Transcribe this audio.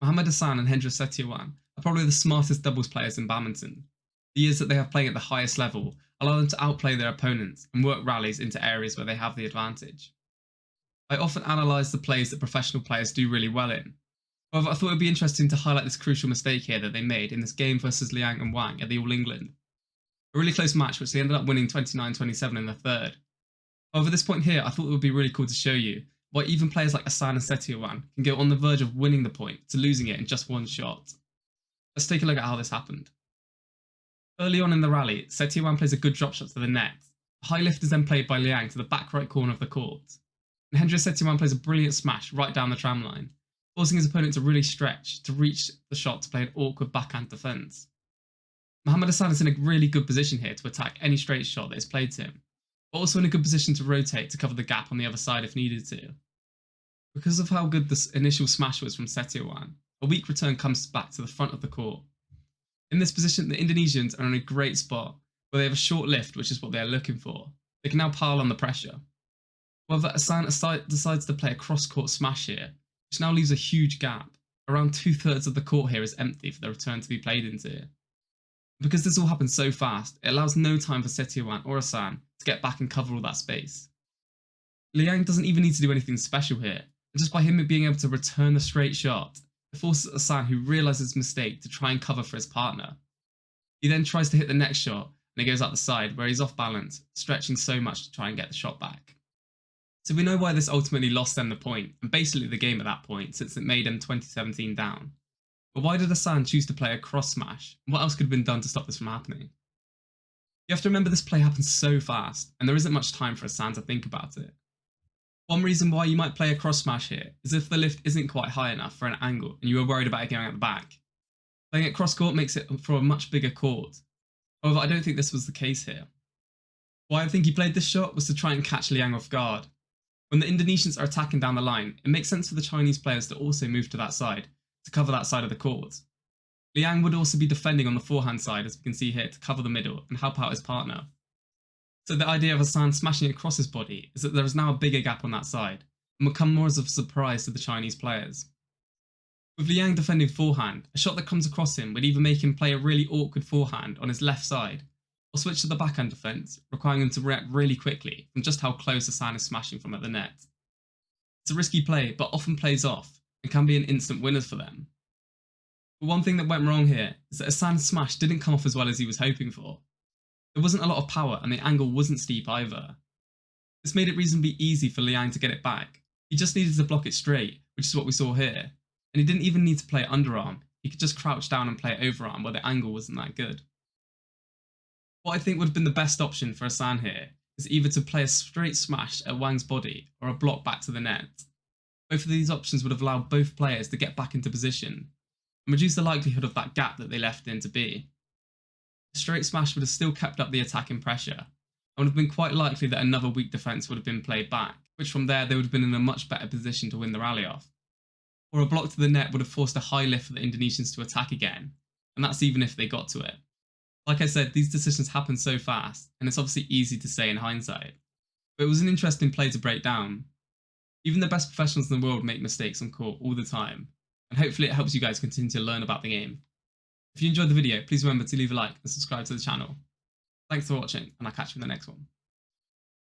Mohammad Ahsan and Hendra Setiawan are probably the smartest doubles players in badminton. The years that they have playing at the highest level allow them to outplay their opponents and work rallies into areas where they have the advantage. I often analyse the plays that professional players do really well in. However, I thought it would be interesting to highlight this crucial mistake here that they made in this game versus Liang and Wang at the All England. A really close match which they ended up winning 29-27 in the third. However, this point here I thought it would be really cool to show you why even players like Ahsan and Setiawan can go on the verge of winning the point to losing it in just one shot. Let's take a look at how this happened. Early on in the rally, Setiawan plays a good drop shot to the net. A high lift is then played by Liang to the back right corner of the court. And Hendra Setiawan plays a brilliant smash right down the tram line, forcing his opponent to really stretch to reach the shot to play an awkward backhand defence. Mohammad Ahsan is in a really good position here to attack any straight shot that is played to him, but also in a good position to rotate to cover the gap on the other side if needed to. Because of how good this initial smash was from Setiawan, a weak return comes back to the front of the court. In this position, the Indonesians are in a great spot where they have a short lift, which is what they are looking for. They can now pile on the pressure. However, Ahsan decides to play a cross-court smash here, which now leaves a huge gap. Around 2/3 of the court here is empty for the return to be played into. Because this all happens so fast, it allows no time for Setiawan or Ahsan to get back and cover all that space. Liang doesn't even need to do anything special here, and just by him being able to return the straight shot, it forces Ahsan, who realises his mistake, to try and cover for his partner. He then tries to hit the next shot, and he goes out the side where he's off balance, stretching so much to try and get the shot back. So we know why this ultimately lost them the point, and basically the game at that point, since it made them 2017 down. But why did Ahsan choose to play a cross smash, and what else could have been done to stop this from happening? You have to remember this play happens so fast, and there isn't much time for Ahsan to think about it. One reason why you might play a cross smash here is if the lift isn't quite high enough for an angle and you are worried about it going at the back. Playing it cross court makes it for a much bigger court. However, I don't think this was the case here. Why I think he played this shot was to try and catch Liang off guard. When the Indonesians are attacking down the line, it makes sense for the Chinese players to also move to that side, to cover that side of the court. Liang would also be defending on the forehand side, as we can see here, to cover the middle and help out his partner. So the idea of Ahsan smashing across his body is that there is now a bigger gap on that side, and will come more as a surprise to the Chinese players. With Liang defending forehand, a shot that comes across him would either make him play a really awkward forehand on his left side, or switch to the backhand defence, requiring him to react really quickly from just how close Ahsan is smashing from at the net. It's a risky play, but often plays off, and can be an instant winner for them. But one thing that went wrong here is that Ahsan's smash didn't come off as well as he was hoping for. There wasn't a lot of power, and the angle wasn't steep either. This made it reasonably easy for Liang to get it back. He just needed to block it straight, which is what we saw here, and he didn't even need to play it underarm. He could just crouch down and play it overarm where the angle wasn't that good. What I think would have been the best option for Ahsan here is either to play a straight smash at Wang's body or a block back to the net. Both of these options would have allowed both players to get back into position and reduce the likelihood of that gap that they left in to be. A straight smash would have still kept up the attacking pressure, and would have been quite likely that another weak defence would have been played back, which from there they would have been in a much better position to win the rally off. Or a block to the net would have forced a high lift for the Indonesians to attack again, and that's even if they got to it. Like I said, these decisions happen so fast, and it's obviously easy to say in hindsight, but it was an interesting play to break down. Even the best professionals in the world make mistakes on court all the time, and hopefully it helps you guys continue to learn about the game. If you enjoyed the video, please remember to leave a like and subscribe to the channel. Thanks for watching, and I'll catch you in the next one.